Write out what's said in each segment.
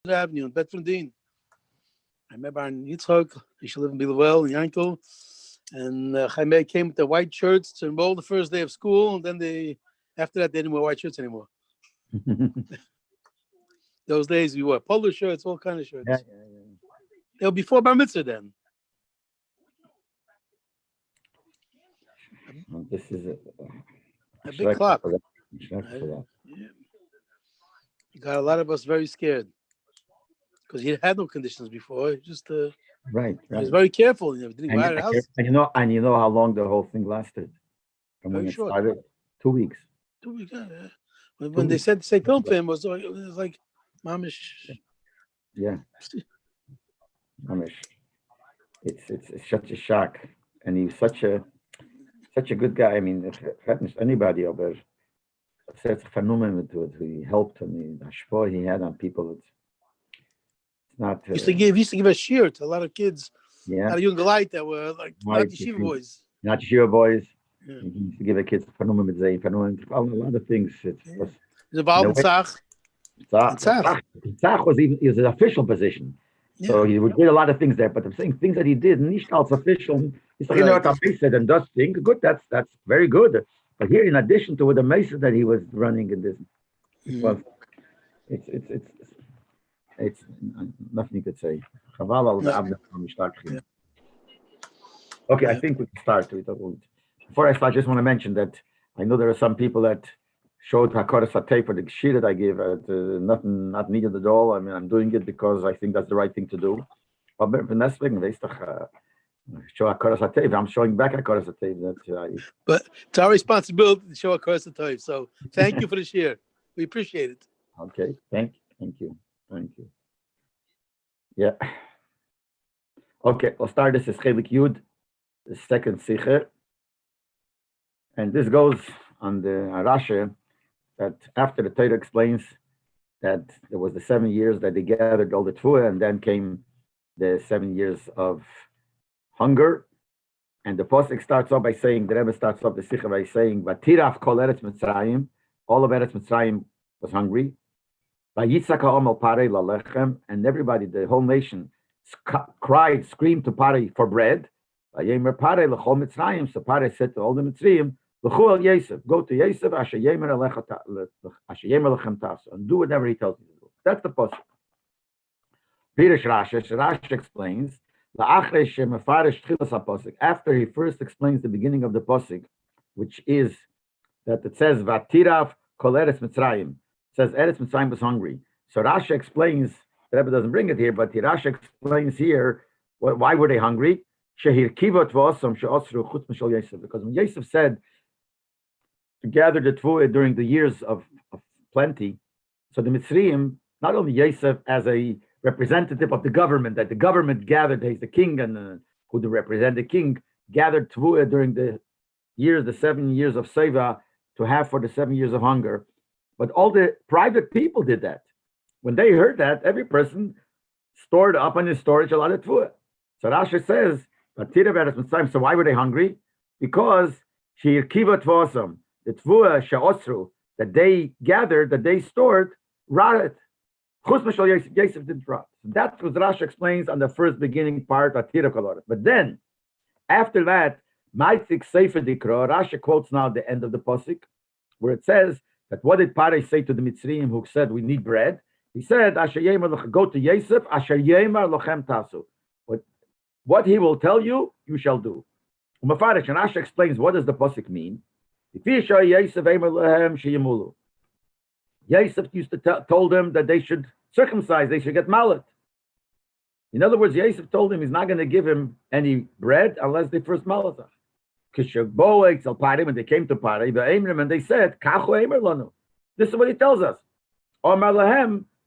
Avenue in Bedford Dean. I remember on Yitzchak, I used to live in Bilawel and Yankel, and Jaime came with the white shirts to enroll the first day of school, and then after that, they didn't wear white shirts anymore. Those days, we wore polo shirts, all kind of shirts. Yeah. They were before Bar Mitzvah then. Well, this is A big clap. Yeah. He got a lot of us very scared because he had no conditions before. He just right. He was very careful. Didn't he go out of the house? And you know how long the whole thing lasted. From when it started, 2 weeks. 2 weeks. Yeah. When they said to say film for him, it was like mamish. Yeah. Mamish. It's such a shock, and he's such a good guy. I mean, if anybody over says phenomenon to it, he helped him. The hashpah he had on people. It's not. He used to give a shiur to a lot of kids. Yeah. A lot of young light that were like not yeshiva boys. Not yeshiva boys. Yeah. He used to give the kids phenomenon, a lot of things. He's involved in tzach. Tzach was an official position. Yeah. So he would do a lot of things there, but I'm saying things that he did, nicht als official. He's like, you know what I said, and does thing good. That's very good. But here, in addition to the mesa that he was running in this, it's nothing you could say. Okay, I think we can start. Before I start, I just want to mention that I know there are some people that showed Hakoras Hatei for the shir that I gave. Nothing, not needed at all. I mean, I'm doing it because I think that's the right thing to do. But show Hakoras Hatei. I'm showing back Hakoras Hatei. But it's our responsibility to show Hakoras Hatei. So thank you for the shir. We appreciate it. Okay, thank you. Yeah. Okay, we'll start. This is Chelik Yud, the second sicha. And this goes on the Rashi that after the Torah explains that there was the 7 years that they gathered all the tefillah, and then came the 7 years of hunger. And the pasuk starts off by saying, the Rebbe starts off the sicha by saying, "Vatiraf kol eretz Mitzrayim," all of Eretz Mitzrayim was hungry. Vayitzak ha'om al parei lalechem, and everybody, the whole nation, cried, screamed to Parei for bread. Vayemer Parei l'chol Mitzrayim, so Parei said to all the Mitzrayim, "L'chu al Yosef, go to Yosef, asher yemer lechem tasu, and do whatever he tells you to do." That's the pasuk. Pirish Rashi explains, after he first explains the beginning of the pasuk, which is that it says Vatirav kol eretz Mitzrayim, says Eretz Mitzrayim was hungry. So Rashi explains, the Rebbe doesn't bring it here, but Rashi explains here why were they hungry? Because when Yosef said to gather the tefillah during the years of plenty, so the Mitzrayim, not only Yosef as a representative of the government, that the government gathered, he's the king and who to represent the king, gathered tefillah during the 7 years of seva to have for the 7 years of hunger. But all the private people did that. When they heard that, every person stored up in his storage a lot of tefillah. So Rashi says, so why were they hungry? Because the tefillah that they gathered, that they stored, rotted. Yosef didn't rot. That's what Rashi explains on the first beginning part of Tira Koloret. But then, after that, Rashi quotes now the end of the pasuk, where it says that what did Parei say to the Mitzrayim who said we need bread? He said, go to Yosef, asher yemer lochem tasu. What he will tell you, you shall do. And Rashi explains what does the pasuk mean. Yosef used to told them that they should circumcise, they should get mallet. In other words, Yosef told him he's not going to give him any bread unless they first mallet. When they came to Parei, and they said, this is what he tells us.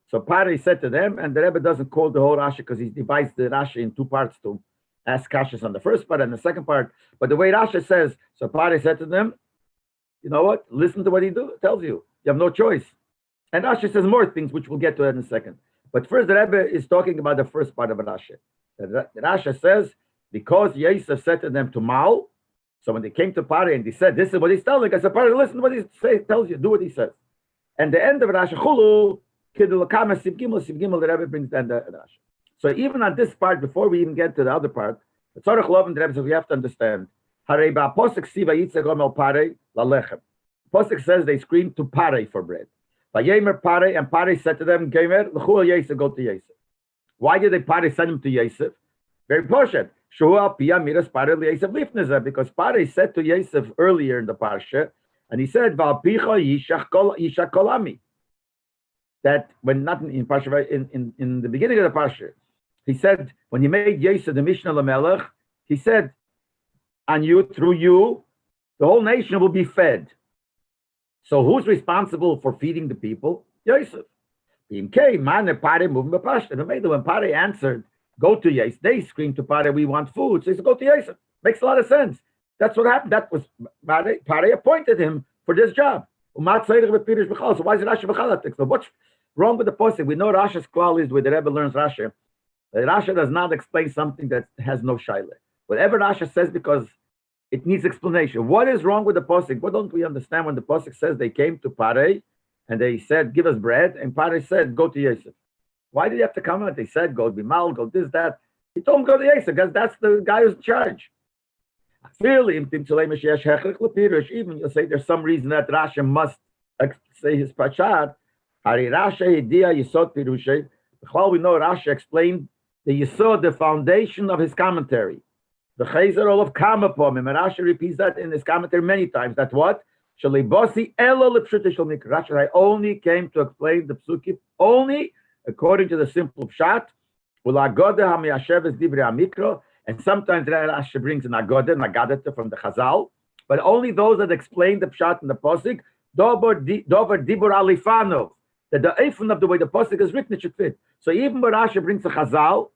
So Parei said to them, and the Rebbe doesn't call the whole Rashi because he divides the Rashi in two parts to ask kashas on the first part and the second part. But the way Rashi says, so Parei said to them, you know what? Listen to what he tells you. You have no choice. And Rashi says more things, which we'll get to in a second. But first, the Rebbe is talking about the first part of Rashi. The Rashi says, because Yosef said to them to mal, so when they came to Parei and he said, this is what he's telling, I said, Parei, listen to what he tells you, do what he says. And the end of Rashi, Chulu, Kidulakama Sib Gimel, the Rebbe brings down the Rashi. So even on this part, before we even get to the other part, the Tzorach Lov, the Rebbe says we have to understand. Harei Posek Siva Yitzchak Omel Parei Lalechem. Posek says they screamed to Parei for bread. Vayemer Parei, and Parei said to them, Gemer L'chu El Yosef, go to Yosef. Why did they Parei send him to Yosef? Very poshut. Shehu al Piyah Miras Parei Yosef Lifnezah, because Parei said to Yosef earlier in the parsha, and he said, Val Picha Yishach Kolami. That when not in parsha, in the beginning of the parsha, he said when he made Yosef the Mishnah Lamelech, he said, "On you, through you, the whole nation will be fed." So who's responsible for feeding the people? Yosef. When Parei answered, "Go to Yosef," they screamed to Parei, "We want food." So he said, "Go to Yosef." Makes a lot of sense. That's what happened. That was Parei appointed him for this job. So why is it Rashi B'chalatik? So what's wrong with the posting? We know Rashi's klal is where the Rebbe learns Rashi. Rashi does not explain something that has no shaila. Whatever Rashi says, because it needs explanation. What is wrong with the posting? What don't we understand when the posting says they came to Parei and they said, "Give us bread," and Parei said, "Go to Yosef"? Why did he have to come out? They said, "Go be mal, go this, that." He told him, "Go to Yosef," because that's the guy who's in charge. Even you'll say there's some reason that Rashi must say his pachat. We know Rashi explained the Yisod, the foundation of his commentary. The Chazer all of Kamapom, and Rashi repeats that in his commentary many times. That what? Rashi, I only came to explain the psukim only according to the simple pshat. And sometimes Rashi brings an agoda from the Chazal, but only those that explain the pshat and the posik. Dover dibur alifano, that the eifun of the way the posik is written, it should fit. So even when Rashi brings the Chazal,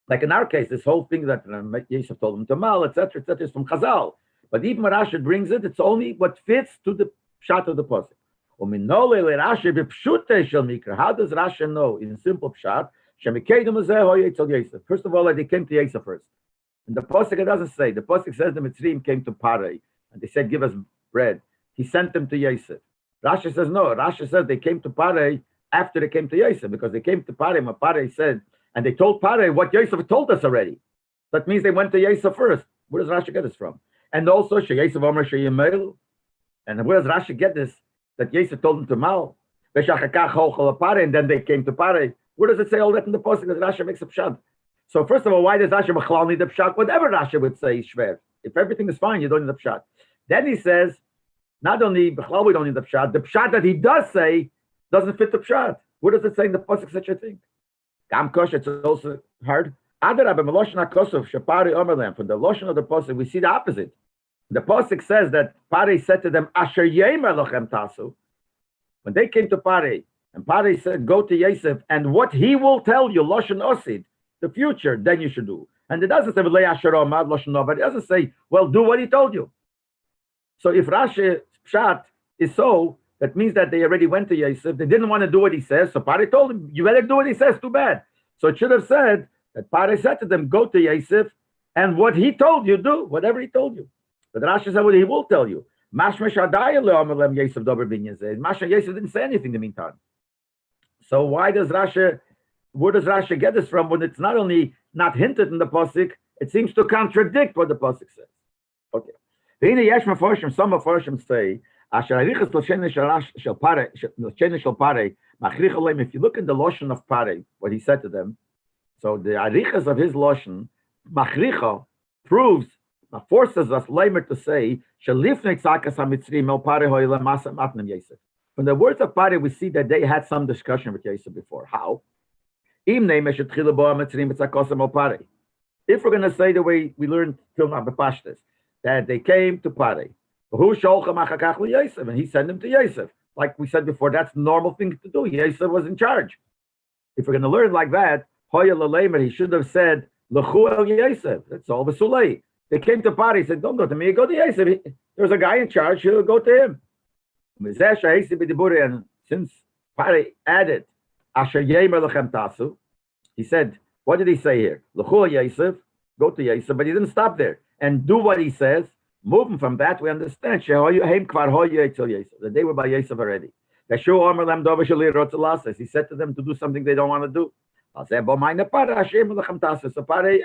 like in our case, this whole thing that Yosef told him to mal, etc., is from Chazal. But even when Rashi brings it, it's only what fits to the pshat of the posik. How does Rashi know in simple pshat? First of all, they came to Yosef first. And the Pasuk doesn't say. The Pasuk says the Mitzrayim came to Parei and they said, "Give us bread." He sent them to Yosef. Rashi says no. Rashi says they came to Parei after they came to Yosef, because they came to Parei when Parei said, and they told Parei what Yosef told us already. That means they went to Yosef first. Where does Rashi get this from? And also, Yosef Omer Sheyimel. And where does Rashi get this? That Yosef told them to Mal. And then they came to Parei. Where does it say all that in the posting? That Rashi makes a pshat. So first of all, why does Rashi B'chlal need the pshat? Whatever Rashi would say is shver. If everything is fine, you don't need the pshat. Then he says, not only B'chlal we don't need the pshat that he does say doesn't fit the pshat. Where does it say in the posting such a thing? Gam kosh, it's also hard. From the lotion of the posting, we see the opposite. The posting says that Parei said to them, "Asher yemer lochem tasu." When they came to Parei, and Parei said, "Go to Yosef, and what he will tell you, Loshen Osid, the future, then you should do." And it doesn't say, it doesn't say, "Well, do what he told you." So if Rashi Pshat is so, that means that they already went to Yosef. They didn't want to do what he says, so Parei told him, "You better do what he says, too bad." So it should have said that Parei said to them, "Go to Yosef, and what he told you, do whatever he told you." But Rashi said, "What he will tell you." Mashma Yosef didn't say anything in the meantime. So where does Rashi get this from when it's not only not hinted in the pasuk, it seems to contradict what the pasuk says? Okay. Some Mefarshim say, if you look in the Loshen of Parei, what he said to them, so the arichas of his Loshen, machricha, proves, forces us later to say, from the words of Parei, we see that they had some discussion with Yosef before. How? If we're going to say the way we learned till now, that they came to Parei, and he sent them to Yosef. Like we said before, that's the normal thing to do. Yosef was in charge. If we're going to learn like that, he should have said, L'chu el Yosef. That's all. They came to Parei, he said, "Don't go to me, go to Yosef. There's a guy in charge, he'll go to him." And since Parei added, Asher yemer lechem tasu, he said, what did he say here? L'chu el Yosef, go to Yosef, but he didn't stop there. And do what he says. Moving from that, we understand that they were by Yosef already. He said to them to do something they don't want to do. So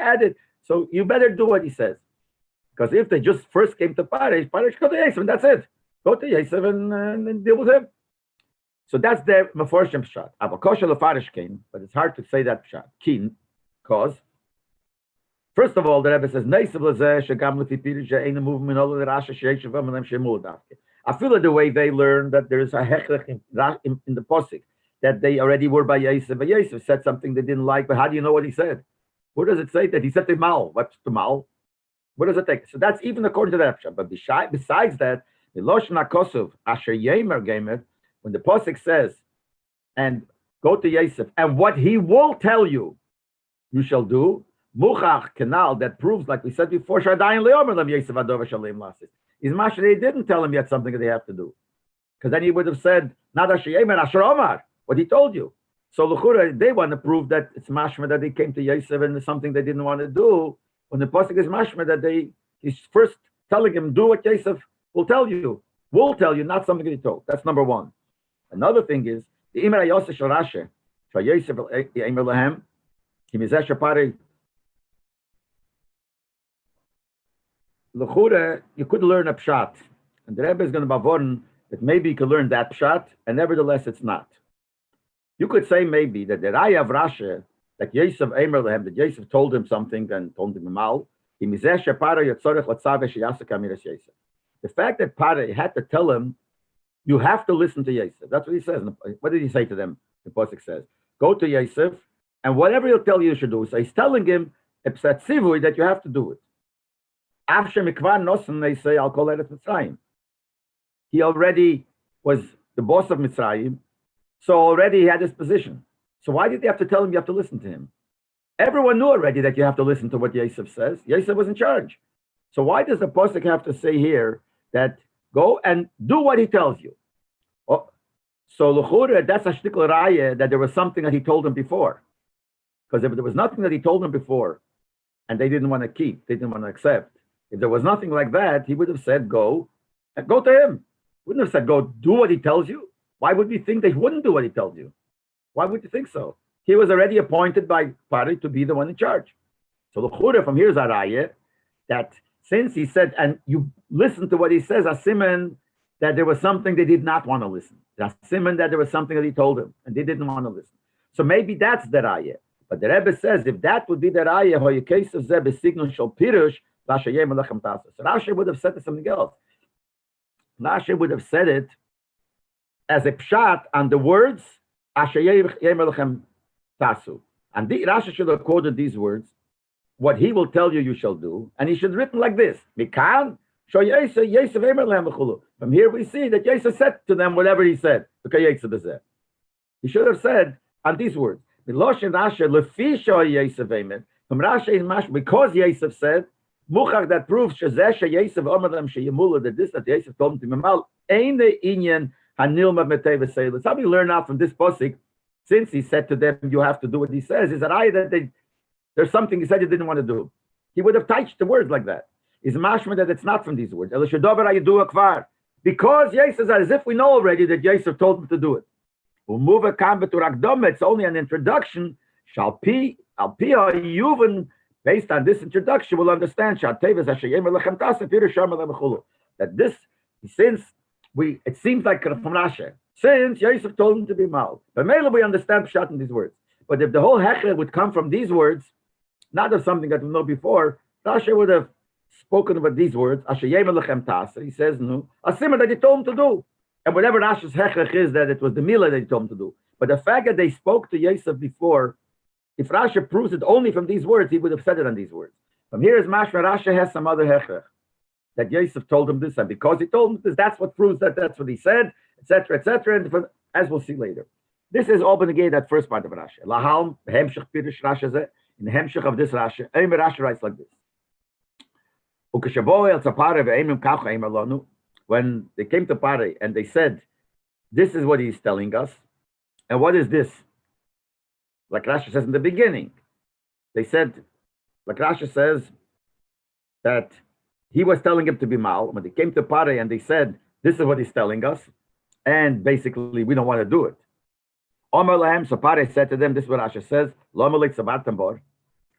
added, so you better do what he says. Because if they just first came to Paresh go to Yosef, and that's it. Go to Yosef and deal with him. So that's the Meforshim shot. Avakosha Lefarish came, but it's hard to say that shot. Kin, because first of all, the Rebbe says, I feel like the way they learn that there is a hechrech in the posik, that they already were by Yosef. But Yosef said something they didn't like, but how do you know what he said? Where does it say that? He said to Mal. What's the Mal? What does it take? So that's even according to that. But besides that, the Loshen HaKosov, Asher Yemer Gamer, when the posik says, and go to Yosef, and what he will tell you, you shall do, Muchach canal that proves, like we said before, Shadayin Leomer Lam Yosef Adova Shalem Lasis. Is Masha, they didn't tell him yet something that they have to do. Because then he would have said, not Asher Yemer, Asher Omar, what he told you. So L'chura, they want to prove that it's mashma that they came to Yosef and it's something they didn't want to do. When the pasuk is mashma that he's first telling him, do what Yosef will tell you, not something that he told. That's number one. Another thing is the Imra Yosef Shel Rashi, for Yosef Eimer Lahem, Kimizeh Shapari. L'chura, you could learn a pshat, and the Rebbe is going to bavon that maybe you could learn that pshat, and nevertheless it's not. You could say maybe that the Raya of Rashi, that Yosef Eimer Lahem, that Yosef told him something and told him mal. The fact that Pare had to tell him, you have to listen to Yosef. That's what he says. What did he say to them? The Pasuk says, go to Yosef, and whatever he'll tell you, you should do. So he's telling him, that you have to do it. He already was the boss of Mitzrayim, so already he had his position. So why did they have to tell him you have to listen to him? Everyone knew already that you have to listen to what Yosef says. Yosef was in charge. So why does the Pasuk have to say here that go and do what he tells you? Oh, so l'chura, that's a shtikl raya that there was something that he told them before. Because if there was nothing that he told them before, and they didn't want to keep, they didn't want to accept, if there was nothing like that, he would have said, go, and go to him. Wouldn't have said, go do what he tells you. Why would we think they wouldn't do what he tells you? Why would you think so? He was already appointed by Pari to be the one in charge. So the Chura from here is a raya that since he said, and you listen to what he says, a siman that there was something they did not want to listen. A siman that there was something that he told them and they didn't want to listen. So maybe that's the raya. But the Rebbe says if that would be the raya, how you case of zeh besignal shel pirush, so Rashi would have said it something else. Rashi would have said it as a pshat on the words Asher Yemer Lechem Tasu. And Rashi should have quoted these words, what he will tell you, you shall do. And he should have written like this. Mikan, From here we see that Yosef said to them whatever he said. He should have said on these words. From Rashi in Mash, because Yosef said, that proves that this that Yosef told him to Let's how we learn out from this posik, since he said to them, you have to do what he says, is that there's something he said he didn't want to do. He would have touched the words like that. Is mashma that it's not from these words. Because Yosef, as if we know already that Yosef told him to do it. It's only an introduction. Based on this introduction, we'll understand that this, since it seems like from Rashi, since Yosef told him to be mal, but maybe we understand pshat in these words. But if the whole hechel would come from these words, not of something that we know before, Rashi would have spoken about these words. He says, no, a simmer that he told him to do. And whatever Rashi's hechel is, that it was the milah that he told him to do. But the fact that they spoke to Yosef before, if Rashi proves it only from these words, he would have said it on these words. From here is mashma, Rashi has some other hechel that Yosef told him this, and because he told him this, that's what proves that that's what he said, etc., etc. And as we'll see later, this is all benegay that first part of Rashi. Lahalm hemshich pirush Rashi zeh. In the hemshich of this Rashi, Rashi writes like this: when they came to Pare and they said, "This is what he's telling us," and what is this? Like Rashi says in the beginning, they said, like Rashi says, that he was telling him to be mal. When they came to Pare and they said, "This is what he's telling us," and basically we don't want to do it. Omer lahem, so Pare said to them, this is what Rashi says, Lo melech sabatem bar.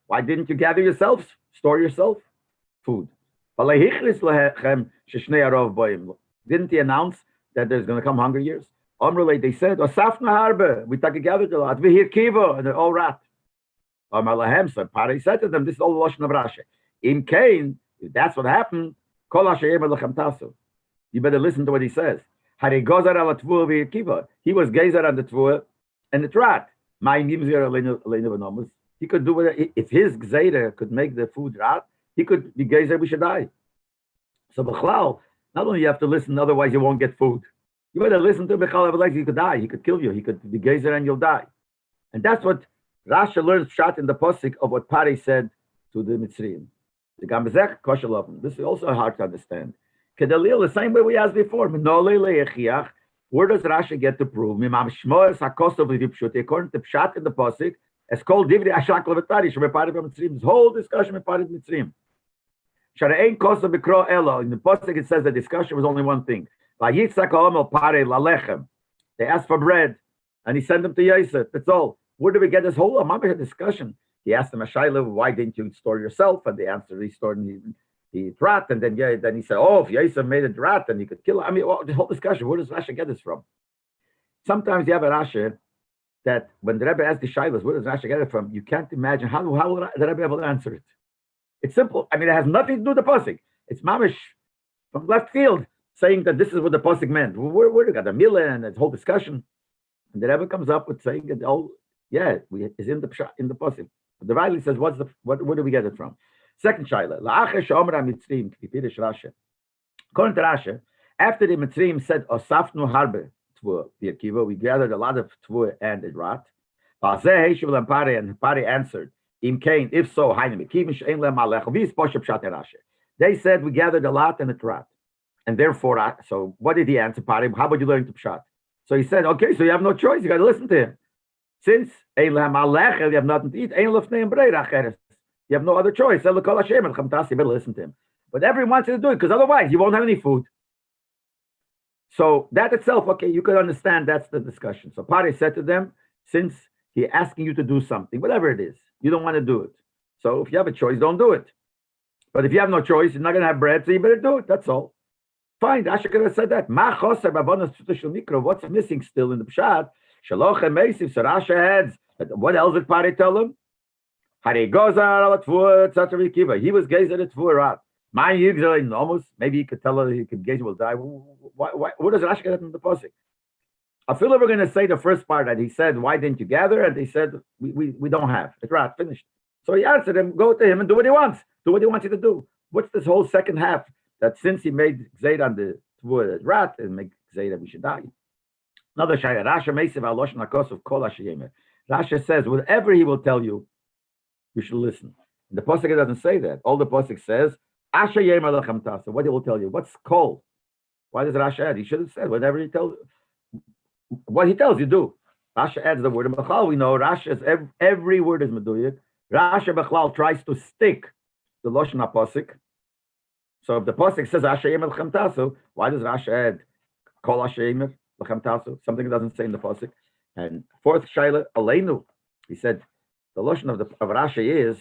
Why didn't you gather yourselves, store yourself food? Didn't he announce that there's going to come hunger years? They said, Osafna harbe, we took gathered a lot. We hear kiva, and they're all rat. Omer lahem, so Pare said to them, this is all the Lashon of Rashi. In Cain, if that's what happened, kol hashayim lechem tasu. You better listen to what he says. He was gezer on the tvua and the rat. He could do whatever. If his gzeira could make the food rat, he could be gezer. We should die. So b'chlal, not only you have to listen, otherwise you won't get food. You better listen to b'chlal. Otherwise he could die. He could kill you. He could be gezer and you'll die. And that's what Rashi learns shot in the pasuk of what Pari said to the Mitzrayim. The Gambezek kosher. This is also hard to understand. Kedalil, the same way we asked before. Where does Rashi get to prove? According to Pshat in the pasuk, it's called Divri Ashak Levatari. This whole discussion with Parit Mitzrayim. In the pasuk it says the discussion was only one thing. They asked for bread, and he sent them to Yosef. That's all. Where do we get this whole discussion? He asked them, Ashayla, why didn't you store yourself? And the answer, he stored the rat. And then he said, oh, if Yosef made a rat, then he could kill it. I mean, the whole discussion, where does Rashi get this from? Sometimes you have a Rashi that when the Rebbe asks the Shailas, where does Rashi get it from? You can't imagine how will the Rebbe be able to answer it. It's simple. I mean, it has nothing to do with the pasuk. It's mamish from left field saying that this is what the pasuk meant. Where do we got the milah and the whole discussion? And the Rebbe comes up with saying that, oh, yeah, it's in the pasuk. The Riley says, where do we get it from? Second shaila. According to Rashi, after the Mitzrayim said, Osafnu harbe tvua, we gathered a lot of tvua and a rat. And Pari answered, Im Cain, if so, they said we gathered a lot and a rat. And therefore, so what did he answer, Pari? How about you learn to pshat? So he said, okay, so you have no choice. You got to listen to him. Since you have nothing to eat, you have no other choice. You better listen to him. But everyone wants you to do it because otherwise you won't have any food. So that itself, okay, you could understand that's the discussion. So Pari said to them, since he's asking you to do something, whatever it is, you don't want to do it. So if you have a choice, don't do it. But if you have no choice, you're not going to have bread, so you better do it. That's all. Fine, Rashi could have said that. What's missing still in the Pshat? Shaloch and Meisiv, so Rashi adds, what else did Pari tell him? He was gazed at Tvurat. My Yigzel almost, maybe he could tell her he could gaze will die. What does Rashi get in the pasuk? I feel like we're going to say the first part that he said, why didn't you gather? And they said, we don't have. It's right, finished. So he answered him, go to him and do what he wants. Do what he wants you to do. What's this whole second half that since he made Gzeid on the rat and make Gzeid that we should die? Another shayla. Rashi Meisiv Alosh Nakos of Kol Hasheyemer. Rashi says, whatever he will tell you, you should listen. And the pasuk doesn't say that. All the pasuk says, Asher Yemer Lechem Tasa. What he will tell you. What's Kol? Why does Rashi add? He should have said whatever he tells you. What he tells you, do. Rashi adds the word. In Bechal, we know Rashi is every word is meduyik. Rashi Bechal tries to stick the Lashon HaPasuk. So if the pasuk says Asher Yemer Lechem Tasu, why does Rashi add Kol Asher Yemer Lechem Tasu? Something it doesn't say in the pasuk. And fourth shayla Aleinu. He said the Lashon of Rashi is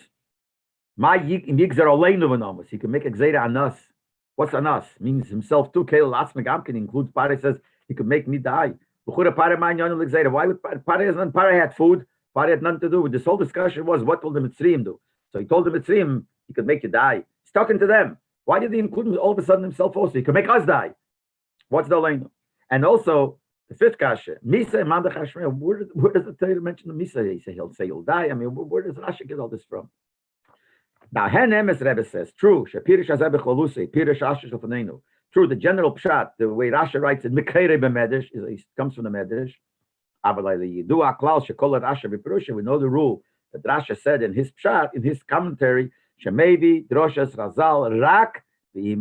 my Yigzer Aleinu v'Namus. He can make a Gzeira on us. What's on us? Means himself too. Keil Atzmik Amkin includes Pari says he could make me die. Why would Pari had food? Pari had nothing to do with this whole discussion. Was what will the Mitzrayim do? So he told the Mitzrayim he could make you die. He's talking to them. Why did he include all of a sudden himself also? He could make us die. What's the Aleinu? And also the fifth kasha, Misa and Mandach Hashmir. Where does the Torah mention the Misa? He'll say you'll die. I mean, where does Rashi get all this from? Now, Henemes Rebbe says, true. True, the general pshat, the way Rashi writes it, Mikere b'Medrash, it comes from the Medrash. We know the rule that Rashi said in his pshat, in his commentary, Shemevi droshas razal rak like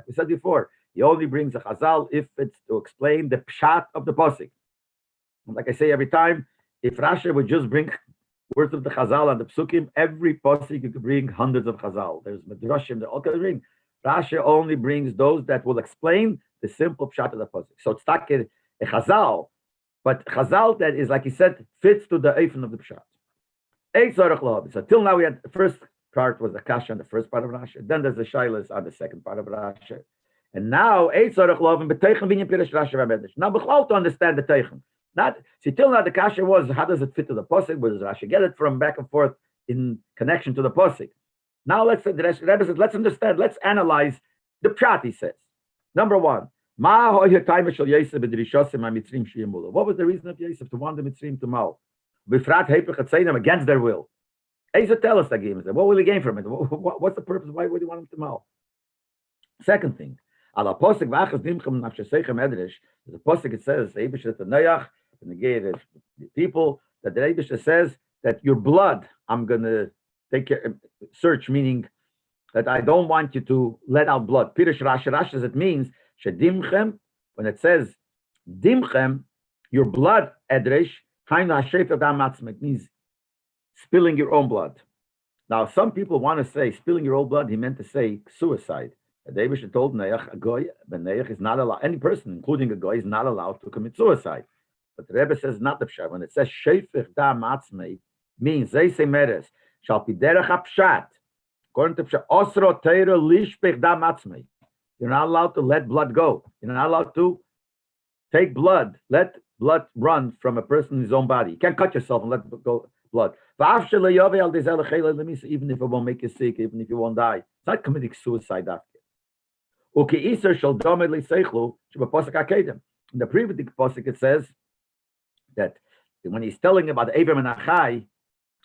we said before, he only brings a chazal if it's to explain the pshat of the pasuk. Like I say every time, if Rashi would just bring words of the chazal and the psukim, every pasuk you could bring hundreds of chazal. There's medrashim, they all can bring. Rashi only brings those that will explain the simple pshat of the pasuk. So it's not a chazal, but chazal that is, like he said, fits to the eifin of the pshat. So till now we had the first part was the kasha on the first part of Rashi. Then there's the shailas on the second part of Rashi. And now now b'chlal to understand the teichen. Not see till now the kasha was how does it fit to the pasuk? Where does Rashi get it from back and forth in connection to the pasuk? Now let's understand. Let's analyze the pshat. He says, number one, what was the reason of Yosef to want the Mitzrayim to mal? Against their will. Tell us that game. What will he gain from it? What's the purpose? Why would he want him to mal? Second thing, the pasuk it says the people that the Eibush says that your blood I'm gonna take care, search, meaning that I don't want you to let out blood. Pirush Rashi it means shedimchem. When it says dimchem, your blood edresh it means spilling your own blood. Now some people want to say spilling your own blood. He meant to say suicide. The Eibush told Neach, a goy, ben Neach is not allowed. Any person, including a goy, is not allowed to commit suicide. But the Rebbe says not the pshat. When it says sheifich da matzmei, means they say meres shall be derech apshat. According to pshat, osro teira lishpich da matzmei. You're not allowed to let blood go. You're not allowed to take blood, let blood run from a person in his own body. You can't cut yourself and let go blood. Even if it won't make you sick, even if you won't die, it's not committing suicide after. In the previous pasuk it says that when he's telling about Abraham and Achai,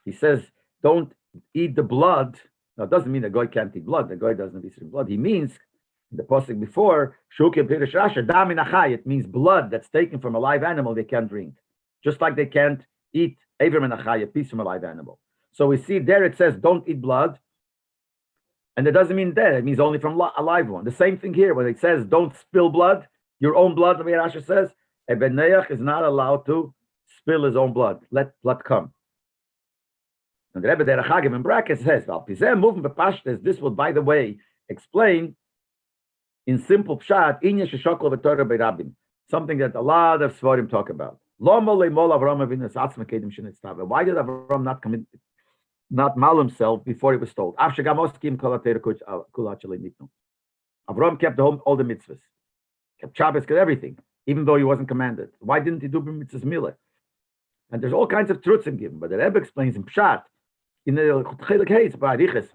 he says, don't eat the blood. Now, it doesn't mean the guy can't eat blood. The guy doesn't eat blood. He means, in the pasuk before, it means blood that's taken from a live animal they can't drink. Just like they can't eat Abraham and Achai, a piece from a live animal. So we see there it says, don't eat blood. And it doesn't mean dead. It means only from a live one. The same thing here, when it says, don't spill blood, your own blood, the way Rashi says, a ben Neach is not allowed to spill his own blood. Let blood come. And the Rebbe Der Chagim in brackets says, this will, by the way, explain in simple pshat, something that a lot of Svarim talk about. Why did Avram not mal himself before he was told? Avram kept all the mitzvahs, kept Shabbos, kept everything, even though he wasn't commanded. Why didn't he do mitzvahs milah? And there's all kinds of truths in given, but the Rebbe explains in pshat in the Chelik Hayes by Arichas.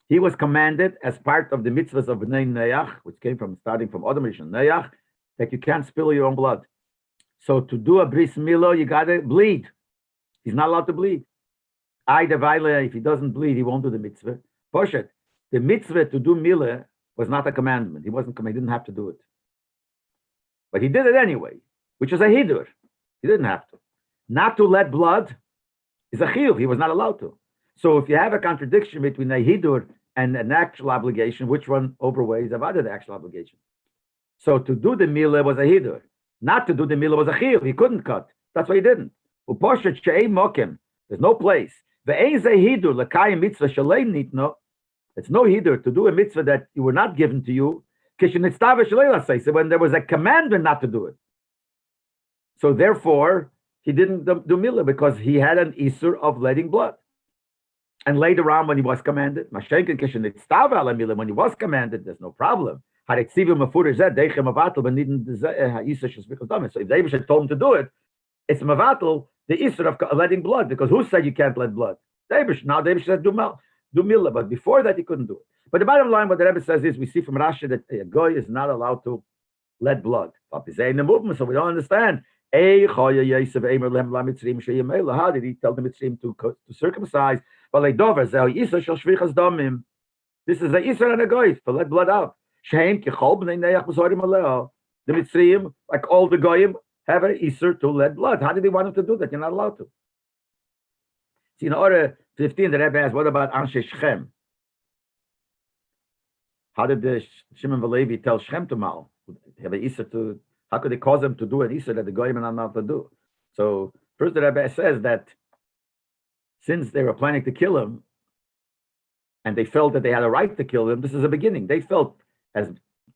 He was commanded as part of the mitzvahs of Bnei Neach, which came from starting from Adam Rishon Neach, that you can't spill your own blood. So to do a bris milah, you gotta bleed. He's not allowed to bleed. If he doesn't bleed, he won't do the mitzvah. Poshet, the mitzvah to do milah was not a commandment. He didn't have to do it. But he did it anyway, which is a hidur. He didn't have to. Not to let blood is a chiyuv. He was not allowed to. So if you have a contradiction between a hidur and an actual obligation, which one overweighs the actual obligation? So to do the milah was a hidur. Not to do the milah was a chiyuv. He couldn't cut. That's why he didn't. There's no place. It's no hidur to do a mitzvah that you were not given to you. So when there was a commandment not to do it. So therefore, he didn't do milah because he had an isur of letting blood. And later on, when he was commanded, when he was commanded, there's no problem. So if David had told him to do it, it's mavatal, the isur of letting blood, because who said you can't let blood? David. Now David said do milah, but before that he couldn't do it. But the bottom line, what the Rebbe says is, we see from Rashi that a goy is not allowed to let blood. In the movement, so we don't understand. How did he tell the Mitzrayim to circumcise? This is the Isra and a goy to let blood out. The Mitzrayim, like all the goyim, have an Isra to let blood. How did he want him to do that? You're not allowed to. See, in order 15, the Rebbe asks, what about Anshe Shechem? How did the Shimon Valevi tell Shechem to mal? Have an Isra to? How could they cause them to do an Isra that the goyim are not allowed to do? So first, the Rebbe says that since they were planning to kill him, and they felt that they had a right to kill him. This is a beginning. They felt as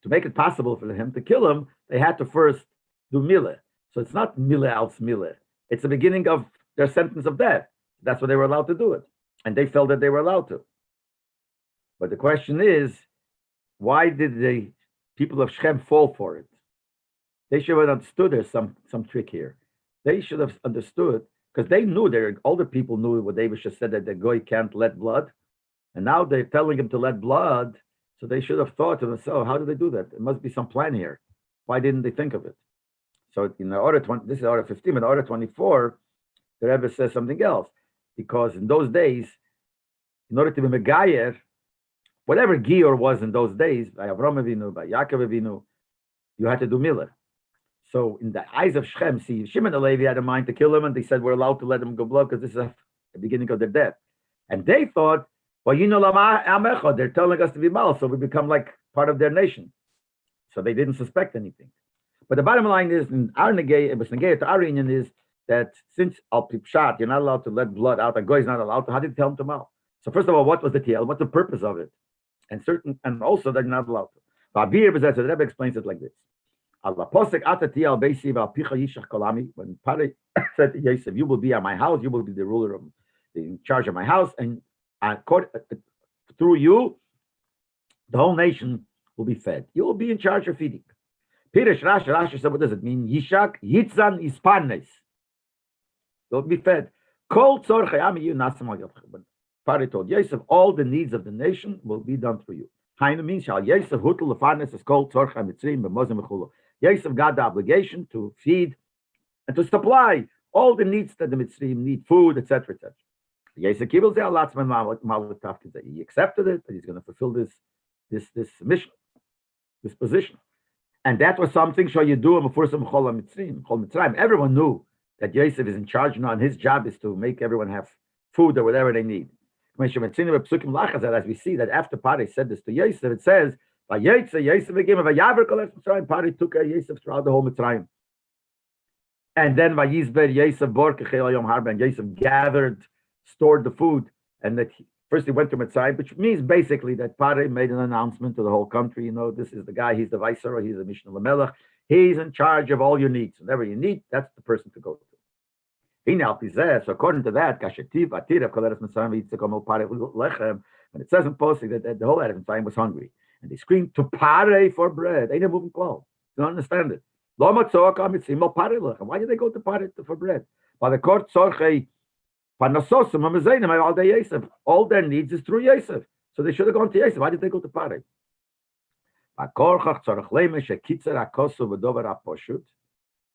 to make it possible for him to kill him, they had to first do mile. So it's not mile als mile. It's the beginning of their sentence of death. That's what they were allowed to do it. And they felt that they were allowed to. But the question is, why did the people of Shechem fall for it? They should have understood there's some trick here. They should have understood, because they knew, their older people knew what David just said, that the goy can't let blood. And now they're telling him to let blood. So they should have thought to themselves, how did they do that? There must be some plan here. Why didn't they think of it? So in the order 20, this is order 15, but order 24, the Rebbe says something else. Because in those days, in order to be Megayer, whatever Gior was in those days, by Avram Avinu, by Yaakov Avinu, you had to do Milah. So in the eyes of Shechem, see, Shimon and Levi had in mind to kill him, and they said, we're allowed to let him go blood because this is the beginning of their death. And they thought, well, they're telling us to be mal, so we become like part of their nation. So they didn't suspect anything. But the bottom line is, in our negay, to our union is that since al pipshat, you're not allowed to let blood out, a goy is not allowed to, how did you tell him to mal? So first of all, what was the TL? What's the purpose of it? And also they're not allowed to. The Rebbe explains it like this. When Pare said to Yosef, you will be at my house, you will be the ruler in charge of my house, and through you, the whole nation will be fed. You will be in charge of feeding. Rashi said, what does it mean? Yishak, Yitzan, Ispanes. They'll be fed. But Pare told Yosef, all the needs of the nation will be done through you. Hainu means, Yosef hutel lefarnes is called tzorcha mitzrim b'mozim mechulu. Yosef got the obligation to feed and to supply all the needs that the Mitzrayim need, food, etc., etc. Yosef kibel zeh alatzman malatav. He accepted it, that he's going to fulfill this mission, this position, and that was something. So you do before some chol Mitzrayim. Everyone knew that Yosef is in charge now, and his job is to make everyone have food or whatever they need. As we see that after Pari said this to Yosef, it says, Pari took Yosef throughout the whole Mitzrayim. And then and Yosef gathered, stored the food, and that first he went to Mitzrayim, which means basically that Pari made an announcement to the whole country. You know, this is the guy, he's the viceroy, he's the Mishnah Lamelech, he's in charge of all your needs. Whatever you need, that's the person to go to. So according to that, when it says in posting that the whole Eretz Mitzrayim was hungry, and they screamed to Pare for bread, they never moving close. You don't understand it. Why did they go to Pare for bread? By the court, all their needs is through Yosef. So they should have gone to Yosef. Why did they go to Pare?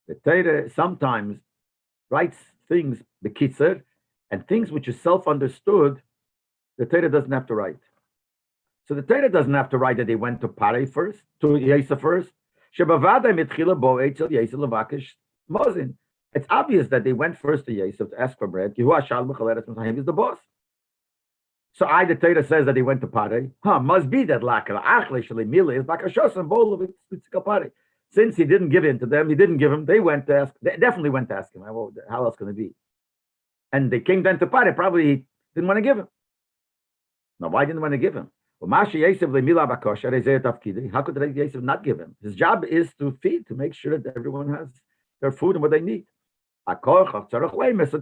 The Torah sometimes writes things bekitzer, and things which is self-understood, the Torah doesn't have to write. So the Torah doesn't have to write that they went to Pare first, to Yosef first. It's obvious that they went first to Yosef to ask for bread. He's the boss. So the Torah says that they went to Pare. Must be that since he didn't give in to them, they went to ask, they definitely went to ask him, how else can it be? And they came then to Pare, probably he didn't want to give him. Now, why didn't he want to give him? How could Yosef not give him? His job is to feed, to make sure that everyone has their food and what they need. So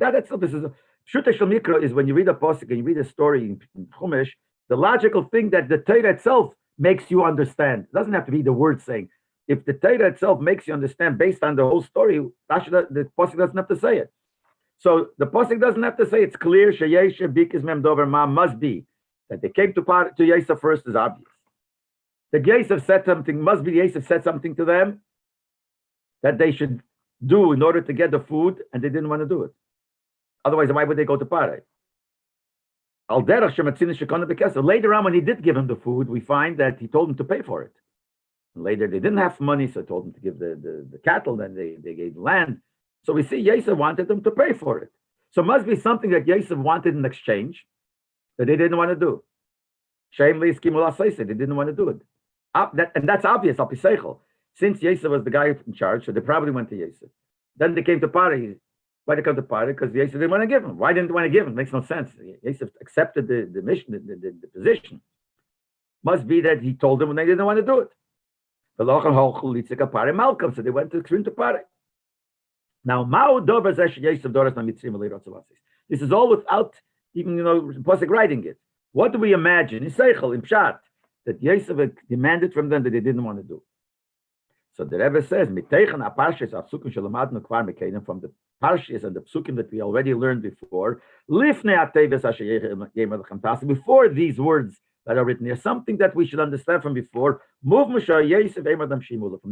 that's this is Pshuta Shel Mikra is when you read a pasuk and you read a story in Chumash, the logical thing that the Torah itself makes you understand. It doesn't have to be the word saying. If the Torah itself makes you understand based on the whole story, the pasuk doesn't have to say it. So the pasuk doesn't have to say it's clear. Sheyesh bikis mem dover ma must be that they came to Yosef first is obvious. That Yosef said something must be Yosef said something to them that they should do in order to get the food, and they didn't want to do it. Otherwise, why would they go to Pare? Later on, when he did give him the food, we find that he told him to pay for it. Later, they didn't have money, so he told them to give the cattle, then they gave the land. So we see Yosef wanted them to pay for it. So it must be something that Yosef wanted in exchange that they didn't want to do. They didn't want to do it. And that's obvious, since Yosef was the guy in charge, so they probably went to Yosef. Then they came to Pare. Why did they come to Pare? Because Yosef didn't want to give him. Why didn't they want to give him? Makes no sense. Yosef accepted the mission, the position. Must be that he told them when they didn't want to do it. So they went to Pare. Now, this is all without even Pasuk writing it. What do we imagine? In Seichel, in Pshat, that Yosef demanded from them that they didn't want to do. So the Rebbe says, from the Parshas and the Psukim that we already learned before, before these words that are written here, something that we should understand from before. From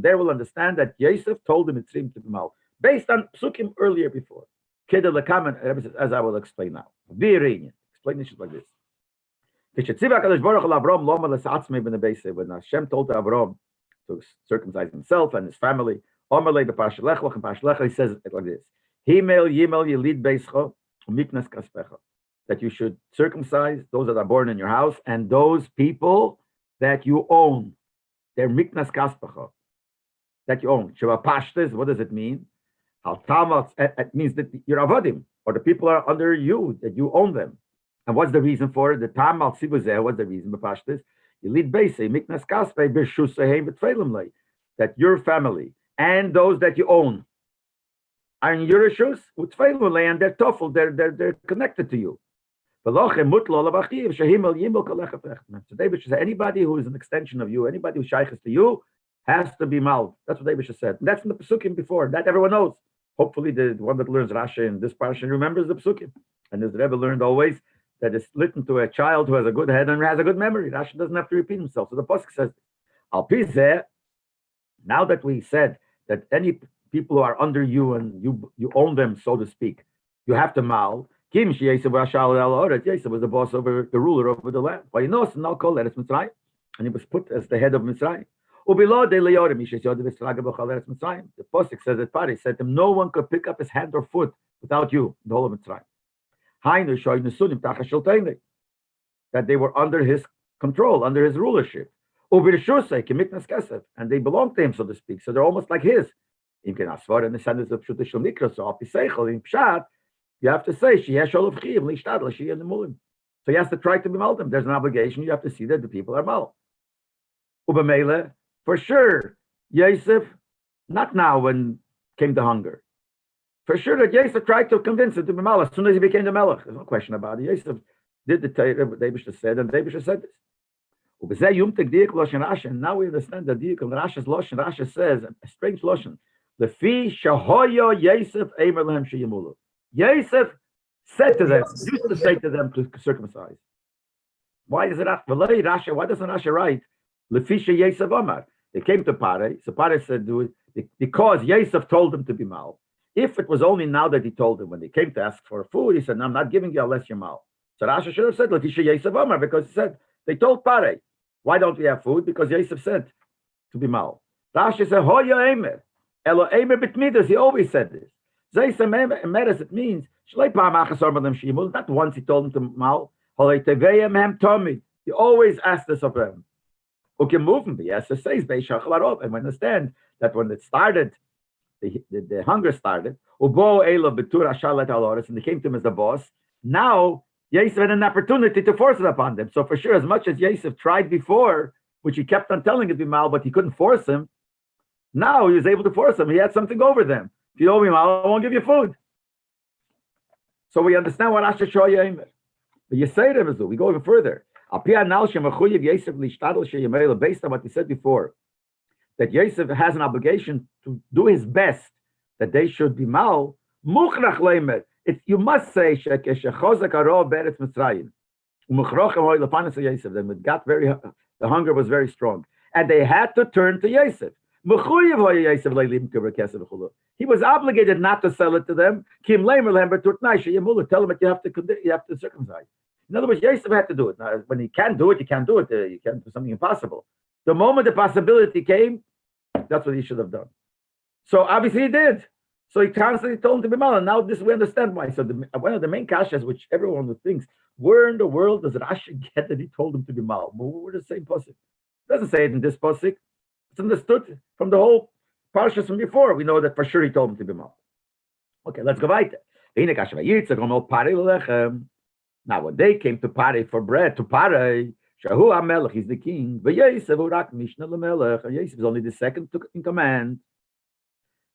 there we'll understand that Yosef told the Mitzrim to be mal, based on Psukim earlier before. As I will explain now. Explain this like this. When Hashem told Avram to circumcise himself and his family, he says it like this: that you should circumcise those that are born in your house and those people that you own. They're miknas kaspecha, that you own. What does it mean? It means that you're avodim, or the people are under you, that you own them. And what's the reason for it? The tam al sibuzeh. What's the reason? You lead base miknas kaspe b'shusahem v'tfeilim, that your family and those that you own are in your shus v'tfeilim, and they're tough, they're connected to you. So David said, anybody who is an extension of you, anybody who shaykhs to you, has to be mal. That's what David said. And that's in the Pesukim before. That everyone knows. Hopefully the one that learns Rashi in this parsha remembers the Pesukim. And as the Rebbe learned always, that it's written to a child who has a good head and has a good memory. Rashi doesn't have to repeat himself. So the Pasuk says, Al Pizeh, now that we said that any people who are under you and you own them, so to speak, you have to mal. Yosef was the boss over the ruler over the land. Why you know now called Eretz Mitzrayim, and he was put as the head of Mitzrayim. The Pasuk says that Pari said to him, no one could pick up his hand or foot without you, the whole of Mitzrayim. That they were under his control, under his rulership. And they belong to him, so to speak. So they're almost like his. In the sentence of Pshat, you have to say, so he has to try to be mal them. There's an obligation. You have to see that the people are mal. For sure, Yosef, not now when came the hunger. For sure that Yosef tried to convince him to be mal as soon as he became the melech. There's no question about it. Yosef did the Torah, what David said, and David said this. And now we understand the diuk of Rashi's Loshen. Rashi says, a strange Loshen. Yosef said to them, used to say to them to circumcise. Why is it Rashi? Why doesn't Rashi write? Lefisha Yosef Omar. They came to Pare. So Pare said, do it because Yosef told them to be mal. If it was only now that he told them, when they came to ask for food, he said, no, I'm not giving you unless you're mal. So Rashi should have said, Lefisha Yosef Omar, because he said, they told Pare, why don't we have food? Because Yosef said to be mal. Rashi said, Hoya Emer. Elo Emer Bitmidas. He always said this. It means not once he told him to mal. He always asked this of them. Who can move him? Yes, it says and we understand that when it started, the hunger started, and they came to him as the boss. Now Yosef had an opportunity to force it upon them. So for sure, as much as Yosef tried before, which he kept on telling it to be mal, but he couldn't force him, now he was able to force him. He had something over them. If you owe me mal, I won't give you food. So we understand what Asher Shoya Eimer. But you say to him, we go even further. Based on what we said before, that Yosef has an obligation to do his best, that they should be mal. You must say, the hunger was very strong. And they had to turn to Yosef. He was obligated not to sell it to them. Tell them that you have to circumcise. In other words, Yosef had to do it. Now, when he can't do it, you can't do it. You can't do something impossible. The moment the possibility came, that's what he should have done. So obviously he did. So he constantly told him to be mal. And now this we understand why. So one of the main kashas, which everyone thinks, where in the world does Rashi get that he told him to be mal? Well, we're the same pasuk. It doesn't say it in this pasuk. It's understood from the whole parashas from before. We know that for sure he told him to be mal. Okay, let's go weiter. Now, when they came to Pare for bread, to Pare, Shahu HaMelech is the king. V'Yosef urak Mishnah l'Melech. And Yosef is only the second in command.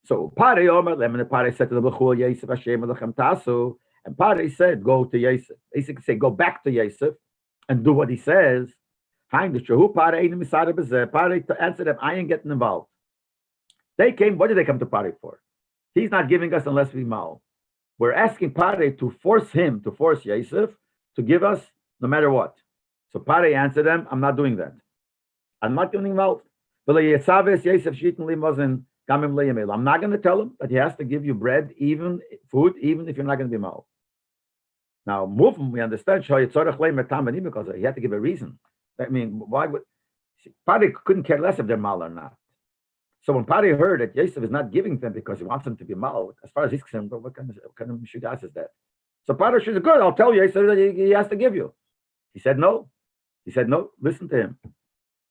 So Pare Omer Lem, and Pare said to the Bechul, Yosef Hashem Elechem Tasu. And Pare said, go to Yosef. Basically say, go back to Yosef and do what he says. Pare to answer them, I ain't getting involved. They came, what did they come to Pare for? He's not giving us unless we mal. We're asking Pare to force Yosef to give us no matter what. So Pare answered them, I'm not doing that. I'm not getting involved. I'm not going to tell him that he has to give you bread, food, even if you're not going to be mal. Now, movement, we understand, because he had to give a reason. I mean, why would Pare couldn't care less if they're mal or not. So when Pare heard that Yosef is not giving them because he wants them to be mal, as far as he's concerned, what kind of mishugas is that? So Pare said, good, I'll tell Yosef that he has to give you. He said no. Listen to him.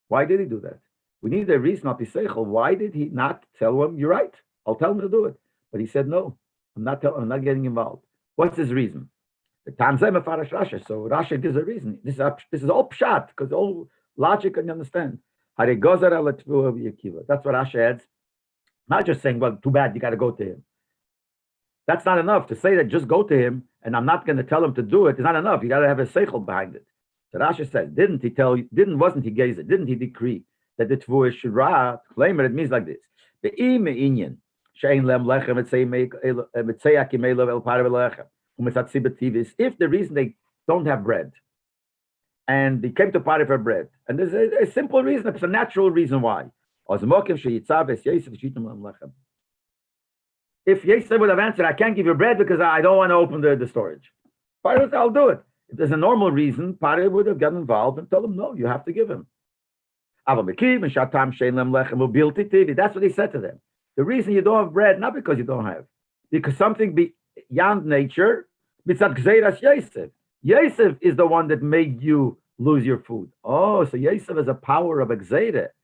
Why did he do that? We need a reason of Piseichel. Why did he not tell him, you're right, I'll tell him to do it? But he said, no, I'm not getting involved. What's his reason? The Tanzem of Rashi. So Rashi gives a reason. This is all pshat, because all logic can you understand. That's what Rashi adds. Not just saying, well, too bad, you got to go to him. That's not enough. To say that just go to him and I'm not going to tell him to do it is not enough. You got to have a seichel behind it. So Rashi says, wasn't he gazer? Didn't he decree that the tvuah should claim it? It means like this. If the reason they don't have bread, and they came to Pare for bread. And there's a simple reason, it's a natural reason why. If Yosef would have answered, I can't give you bread because I don't want to open the storage. Pare would say, I'll do it. If there's a normal reason, Pare would have gotten involved and told him, no, you have to give him. That's what he said to them. The reason you don't have bread, not because you don't have, because something beyond nature, Yosef is the one that made you lose your food. Oh, so Yosef has a power of exeter.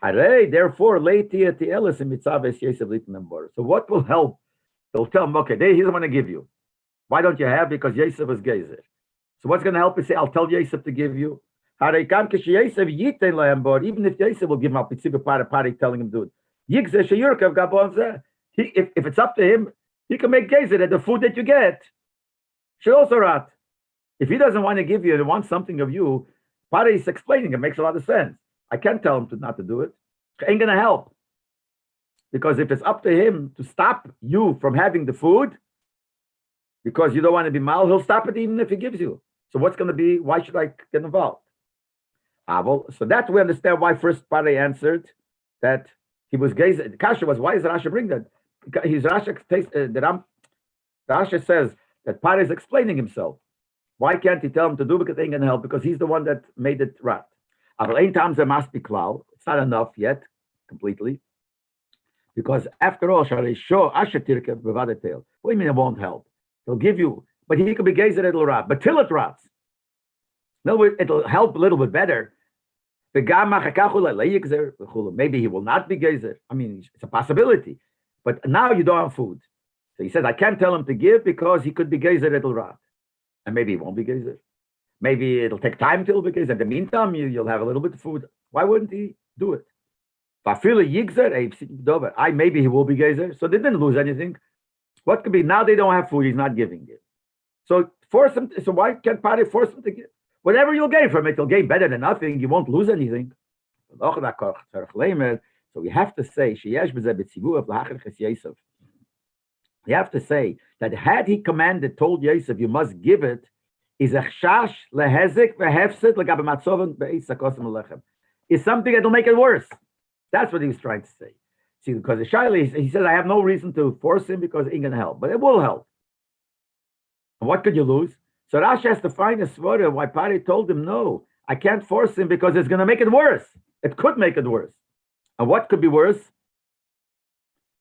Therefore, so what will help? They'll tell him, okay, he's the one to give you. Why don't you have? Because Yosef is gezer. So what's going to help is say, I'll tell Yosef to give you. Even if Yosef will give him up, Pare telling him to do it. If it's up to him, he can make gezer that the food that you get should also rot. If he doesn't want to give you and wants something of you, Pare is explaining it makes a lot of sense. I can't tell him not to do it. It ain't going to help. Because if it's up to him to stop you from having the food, because you don't want to be mal, he'll stop it even if he gives you. So what's going to be, why should I get involved? So that we understand why first Pare answered that he was gay. The kasha was, why does Rashi bring that? Because Rashi says that Pare is explaining himself. Why can't he tell him to do? Because it ain't going to help, because he's the one that made it right. There must be klal. It's not enough yet, completely. Because after all, what do you mean it won't help? He'll give you, but he could be gazer, it'll rot. But till it rots, no, it'll help a little bit better. Maybe he will not be gazer. I mean, it's a possibility. But now you don't have food. So he says, I can't tell him to give because he could be gazer, it'll rot. And maybe he won't be gazer. Maybe it'll take time till be gazer. In the meantime, you'll have a little bit of food. Why wouldn't he do it? Maybe he will be gazer. So they didn't lose anything. What could be? Now they don't have food. He's not giving it. So force him. So why can't Pare force him to give? Whatever you'll gain from it, you'll gain better than nothing. You won't lose anything. So we have to say, you have to say that had he commanded, told Yosef, you must give it, is something that will make it worse. That's what he was trying to say. See, because the Shaila, he says, I have no reason to force him because it ain't going to help, but it will help. And what could you lose? So Rashi has to find a svara why Pare told him, no, I can't force him because it's going to make it worse. It could make it worse. And what could be worse?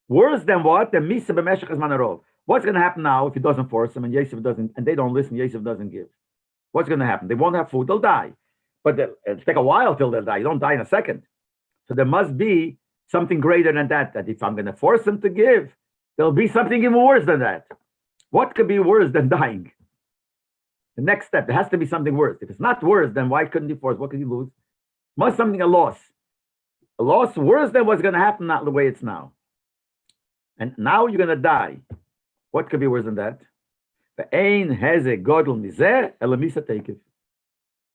Worse than what? The misa b'meshech manarov. What's going to happen now if he doesn't force him and Yosef doesn't, and they don't listen, Yosef doesn't give? What's going to happen? They won't have food, they'll die. But it'll take a while till they'll die. You don't die in a second. So there must be something greater than that, that if I'm going to force him to give, There'll be something even worse than that. What could be worse than dying? The next step, there has to be something worse. If it's not worse, then why couldn't he force? What could he lose? Must something a loss. A loss worse than what's going to happen, not the way it's now. And now you're going to die. What could be worse than that?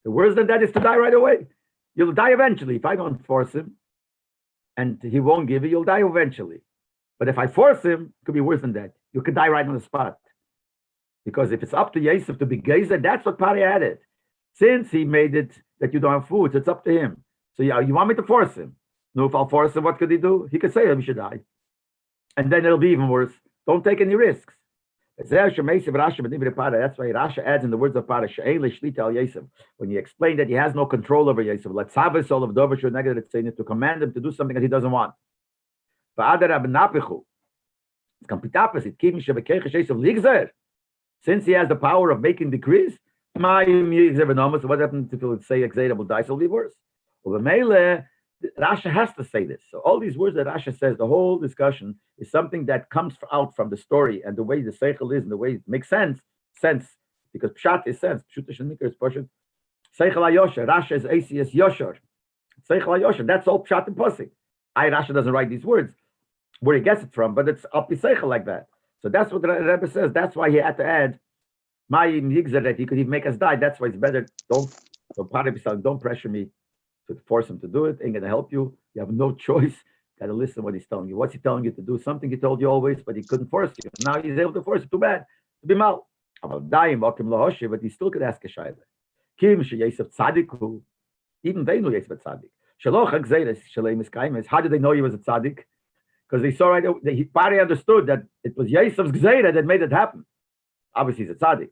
The worse than that is to die right away. You'll die eventually. If I don't force him and he won't give you, you'll die eventually. But if I force him, it could be worse than that. You could die right on the spot. Because if it's up to Yosef to be gezer, that's what Pari added. Since he made it that you don't have food, so it's up to him. So you want me to force him? No, if I'll force him, what could he do? He could say, we should die. And then it'll be even worse. Don't take any risks. That's why Rasha adds in the words of Pari, when he explained that he has no control over Yosef, to command him to do something that he doesn't want. It's complete opposite. Since he has the power of making decrees, what happens if he would say Exeda will die? So it'll be worse. Rasha has to say this. So all these words that Rasha says, the whole discussion is something that comes out from the story and the way the seichel is and the way it makes sense, because pshat is sense. Seichel hayosher. Rasha is ACS yosher. Seichel hayosher. That's all pshat and pasuk. Rasha doesn't write these words where he gets it from, but it's up the seichel like that. So that's what the Rebbe says. That's why he had to add Mayim Yigzer, that he could even make us die. That's why it's better. Don't pressure me to force him to do it. Ain't gonna help you. You have no choice. Got to listen to what he's telling you. What's he telling you to do? Something he told you always, but he couldn't force you. Now he's able to force you. Too bad. To be mal. But he still could ask a shayla. Kim sheyesef tzadiku. Even they knew Yosef tzaddik. Shaloch hagzeiras shalem iskaimes. How did they know he was a tzaddik? Because they saw right away, Pari understood that it was Yosef's gzeira that made it happen. Obviously, he's a tzaddik.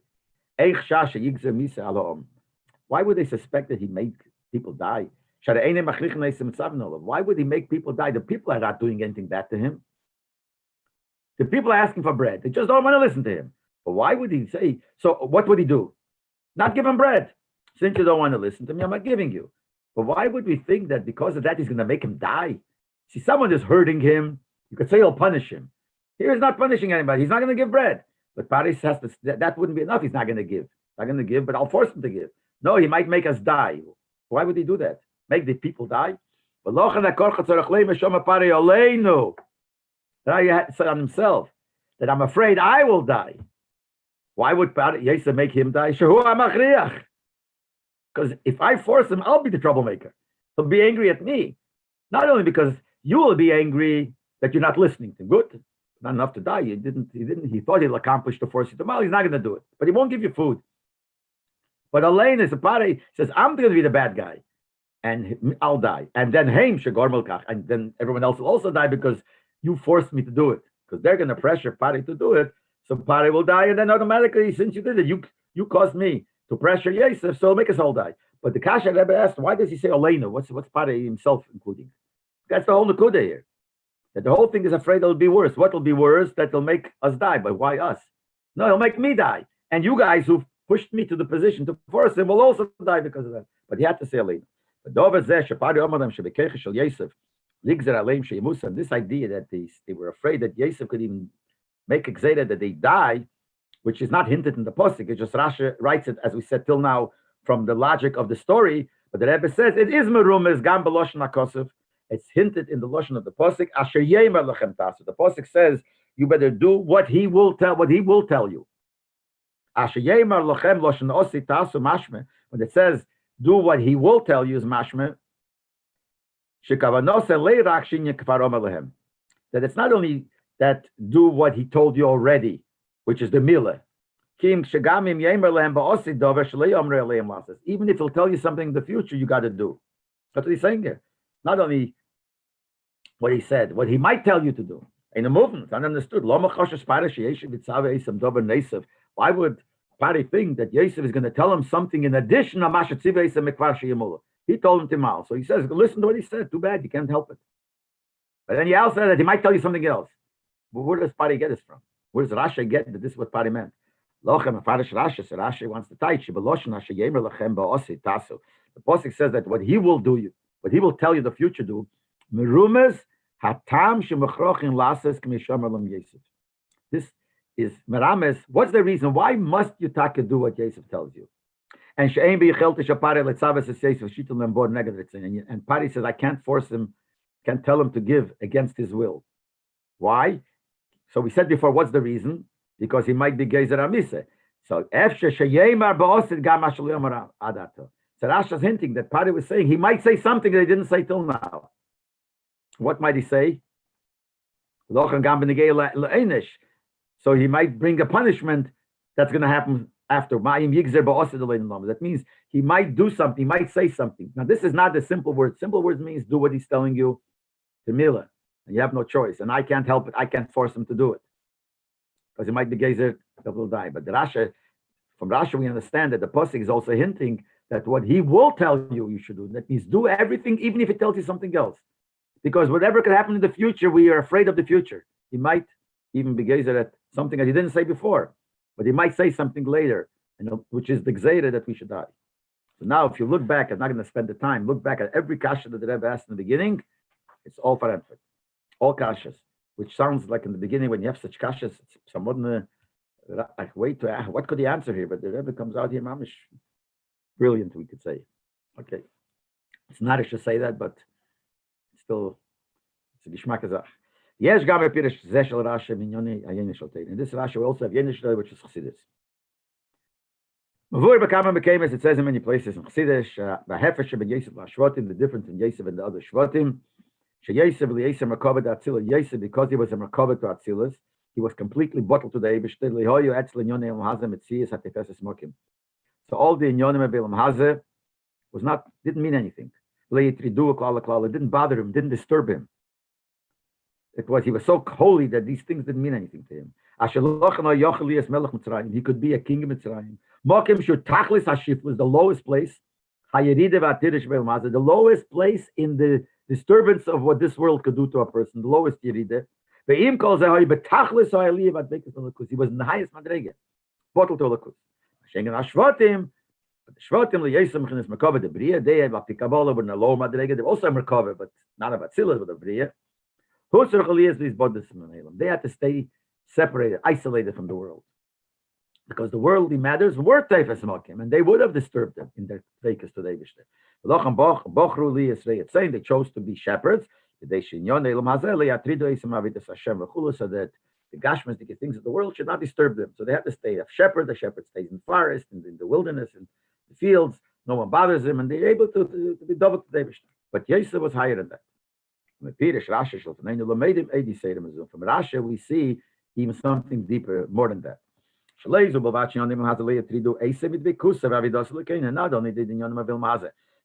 Why would they suspect that he made people die? Why would he make people die? The people are not doing anything bad to him. The people are asking for bread. They just don't want to listen to him. But why would he say, so what would he do? Not give him bread. Since you don't want to listen to me, I'm not giving you. But why would we think that because of that, he's going to make him die? See, someone is hurting him. You could say he'll punish him. Here he's not punishing anybody. He's not going to give bread. But Paris has to, that wouldn't be enough. He's not going to give. Not going to give, but I'll force him to give. No, he might make us die. Why would he do that? Make the people die? Now he said on himself that I'm afraid I will die. Why would Yosef make him die? Because if I force him, I'll be the troublemaker. He'll be angry at me. Not only because you will be angry that you're not listening to him. Good. Not enough to die. He thought he'll accomplish to force you to mal. He's not going to do it. But he won't give you food. But Elaine is a party, says, I'm going to be the bad guy. And I'll die. And then Haim Shagor Melkach. And then everyone else will also die because you forced me to do it. Because they're going to pressure Pari to do it. So Pari will die. And then automatically, since you did it, you caused me to pressure Yosef, so make us all die. But the Kasha Rebbe asked, why does he say Elena? What's Pari himself including? That's the whole Nakuda here. That the whole thing is afraid it'll be worse. What will be worse? That will make us die. But why us? No, it'll make me die. And you guys who pushed me to the position to force him will also die because of that. But he had to say Elena. But this idea that they were afraid that Yosef could even make a gzeda that they die, which is not hinted in the posuk. It's just Rashi writes it, as we said till now, from the logic of the story. But the Rebbe says it is merumes gam b'loshen hakosef. It's hinted in the lashon of the pasuk. Asher yemer lachem tasu. The pasuk says you better do what he will tell. What he will tell you. Asher yemer lachem lashon osi tasu mashme. When it says do what he will tell you is mashme. Shekavanos leirak shinya kfarom alehem. That it's not only that do what he told you already, which is the milah. Kim shegamim yemer lehem ba'osi dover shlei omre aleim lasas. Even if he'll tell you something in the future, you got to do. That's what he's saying here. Not only what he said, what he might tell you to do. In the movement, it's understood. Why would Pari think that Yosef is going to tell him something in addition to he told him to mal. So he says, listen to what he said. Too bad, you can't help it. But then he also said that he might tell you something else. But where does Pari get this from? Where does Rashi get that this is what Pari meant? Rashi wants to tie the Pasuk says that what he will do you, what he will tell you the future do, merumes hatam shemachrochin lasses k'mishamar lam Yosef. This is Merames. What's the reason? Why must you taka do what Yosef tells you? And Pari says, I can't force him, can't tell him to give against his will. Why? So we said before, what's the reason? Because he might be Gezer Amise. So So Rasha's hinting that Pari was saying he might say something that he didn't say till now. What might he say? So he might bring a punishment that's going to happen after. That means he might do something, he might say something. Now, this is not the simple word. Simple words means do what he's telling you, the Mila, and you have no choice. And I can't help it. I can't force him to do it because he might be Gezer that will die. But from Rasha, we understand that the Pasuk is also hinting that what he will tell you, you should do. That means do everything, even if he tells you something else. Because whatever could happen in the future, we are afraid of the future. He might even be Gezer at something that he didn't say before, but he might say something later, which is the Gzeira that we should die. So now, if you look back, I'm not going to spend the time, look back at every kasha that the Rebbe asked in the beginning, it's all Farenfit, all kashas, which sounds like in the beginning when you have such kashas, someone wait, what could he answer here? But the Rebbe comes out here, mamish, brilliant, we could say. Okay, it's not I should say that, but still, it's a gishmak azach. Yes, Gabe Pirish Zeshel Rasha Minyoni Ayenish Altain. In this Rasha we also have Yenish, which is Chassidus. Mavur Bekama became, as it says in many places in Chassidus, the Hefesh ben Yosef Shvatim, the difference in Yosef and the other Shvatim. She Yosef Yosef Merkava to Atzila. Yosef, because he was a Merkava to Atzilas, he was completely bottled to the Eibush. Lihoyu Etzl Inyoni Elam Hazeh Metzias Hatefeses Mokim. So all the Inyonim of Elam Hazeh didn't mean anything. It didn't bother him, didn't disturb him. He was so holy that these things didn't mean anything to him. He could be a king of Mitzrayim. Mokim Shur Tachlis Hashif was the lowest place. The lowest place in the disturbance of what this world could do to a person. The lowest Yeride. He was in the highest Madrege. Bottle to Lakus. The Shvatim Yosef Mechinas Merkava the Bria. They have a Pikavola in the lower Madrege. They also Merkava, but not about Tzilas, but a Bria. They had to stay separated, isolated from the world. Because the worldly matters were Teifes Mokim, and they would have disturbed them in their Teifes to Eibishter. It's saying they chose to be shepherds, so that the Gashmas, the things of the world should not disturb them. So they have to stay a shepherd. The shepherd stays in the forest, in the wilderness, in the fields. No one bothers him, and they're able to be double to Eibishter. But Yosef was higher than that. From Rasha, we see even something deeper, more than that. Not only did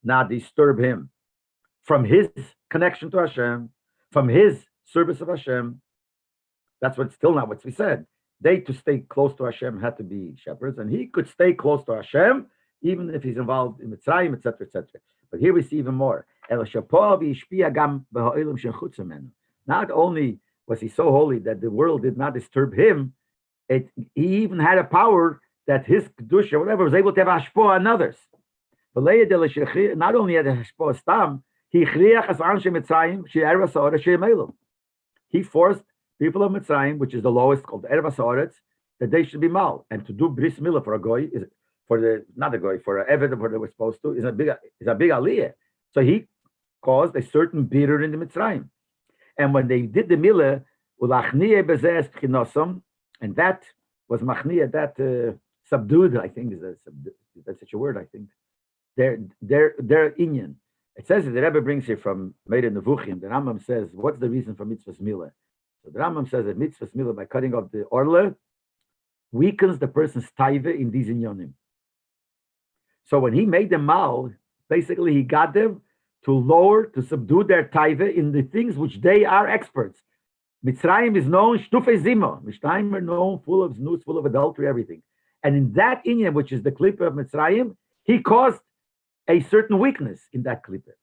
not disturb him from his connection to Hashem, from his service of Hashem. That's still not what we said. They, to stay close to Hashem, had to be shepherds, and he could stay close to Hashem even if he's involved in Mitzrayim, etc., etc. But here we see even more. Not only was he so holy that the world did not disturb him, he even had a power that his kedusha, whatever, was able to have hashpoah on others. Not only had a hashpoah stam, he forced people of Mitzrayim, which is the lowest, called Erva Sa'aretz, that they should be mal, and to do bris milah for a goy for an eved what they were supposed to is a big aliyah. So he caused a certain bitter in the Mitzrayim. And when they did the milah, and that was machniya, that subdued, I think, that's such a word, I think. Their inyan. It says that the Rebbe brings here from Meir Nevuchim. The Rambam says, what's the reason for mitzvahs milah? So the Rambam says that mitzvahs milah, by cutting off the orla, weakens the person's taiva in these inyanim. So when he made them mal, basically he got them to subdue their taiva in the things which they are experts. Mitzrayim is known, shtufe zimo. Mitzrayim are known full of znus, full of adultery, everything. And in that inyan, which is the klipa of Mitzrayim, he caused a certain weakness in that klipa.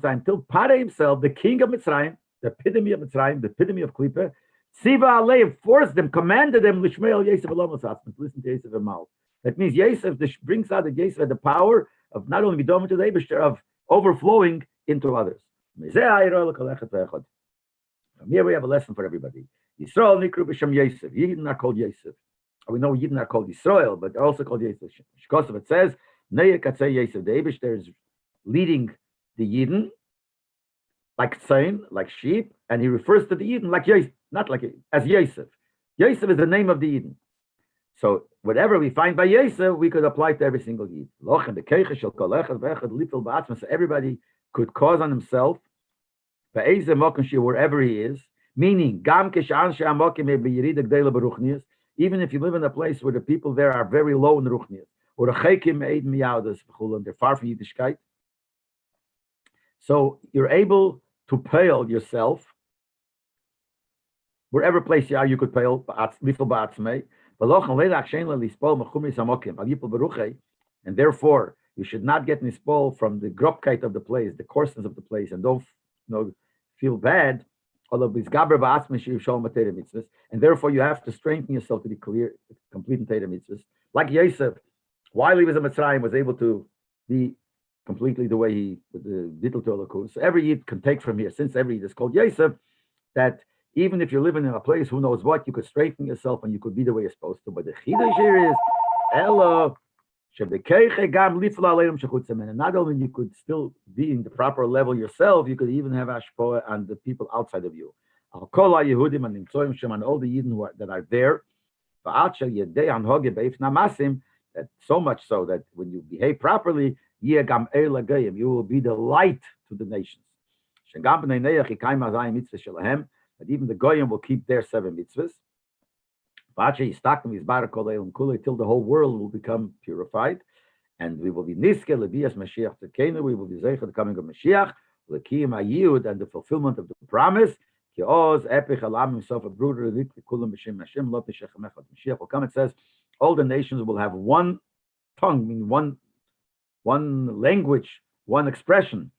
Until Pare himself, the king of Mitzrayim, the epitome of Mitzrayim, the epitome of klipa, Tziva Alev forced them, commanded them, Lishmael Yosef Alom to listen to Yosef Amal. That means Yosef brings out that Yosef had the power of not only Bidom to the Eibishter, of overflowing into others. From here we have a lesson for everybody. Yisrael Nikru B'Shem Yosef. Yidden are called Yosef. We know Yidden are called Yisrael, but they're also called Yosef. Shkosov, it says, Neya Katzei Yosef. The Eibishter is leading the Yidden like tzayin, like sheep, and he refers to the Yidden like Yosef, not like as Yosef. Yosef is the name of the Yidden. So whatever we find by Yosef, we could apply to every single Yid. So everybody could cause on himself, wherever he is, meaning, even if you live in a place where the people there are very low in Ruchnias, or they're far from Yiddishkeit, so you're able to pale yourself, wherever place you are, you could pale, and therefore you should not get nispol from the grobkeit of the place, the coarseness of the place, and don't feel bad. And therefore you have to strengthen yourself to be clear, complete in Torah mitzvahs. Like Yosef, while he was a Mitzrayim, was able to be completely the way he did to Elokus. So every Yid can take from here, since every Yid is called Yosef, that even if you're living in a place, who knows what, you could strengthen yourself and you could be the way you're supposed to. But the chidush here is, Elo, and not only you could still be in the proper level yourself, you could even have ashpoah on the people outside of you. Al kol Yehudim and all the Yidden that are there, that so much so that when you behave properly, you will be the light to the nations. That even the Goyim will keep their 7 mitzvahs. Till the whole world will become purified. And we will be Niske, Lebias Mashiach Tzedkenu, we will be Zeicha, the coming of Mashiach, Lekiyim Ayud, and the fulfillment of the promise. Mashiach will come, it says, all the nations will have one tongue, meaning one language, one expression.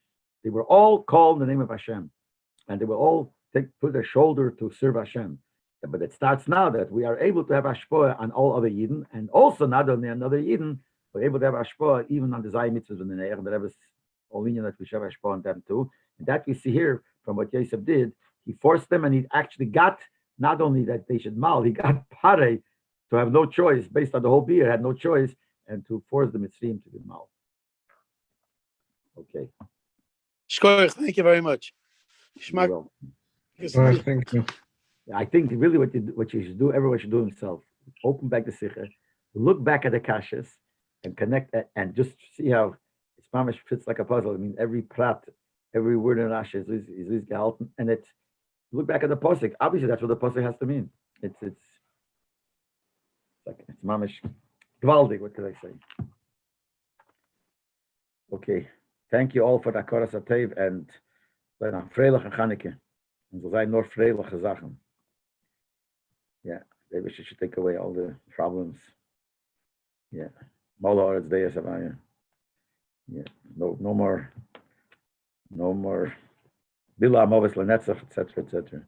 They were all called in the name of Hashem, and they will all put their shoulder to serve Hashem. But it starts now that we are able to have Ashpoah on all other Yidden, and also not only on other Yidden, we're able to have Ashpoah even on the Zayim mitzvahs and the Ne'er, and that was only that we should have Ashpoah on them too. And that we see here from what Yosef did. He forced them, and he actually got not only that they should mal, he got Pare to have no choice, based on the whole beer, had no choice, and to force the Mitzrayim to be mal. Okay. Shkoyach, thank you very much. Well, thank you. I think really what you should do, everyone should do himself. Open back the sicha, look back at the kashas, and connect and just see how it's mamish fits like a puzzle. I mean, every prat, every word in Rashi is gehalten, and it's look back at the pasuk. Obviously, that's what the pasuk has to mean. It's mamish gewaldig. What could I say? Okay, thank you all for the Koras Atev and freilich and Chaneke. And so sein nur freiliche Sachen. Yeah, maybe she should take away all the problems. Yeah, Mola Oretz Deis Avaya. Yeah, no more Bila Amovis Lenetzach, etc., etc.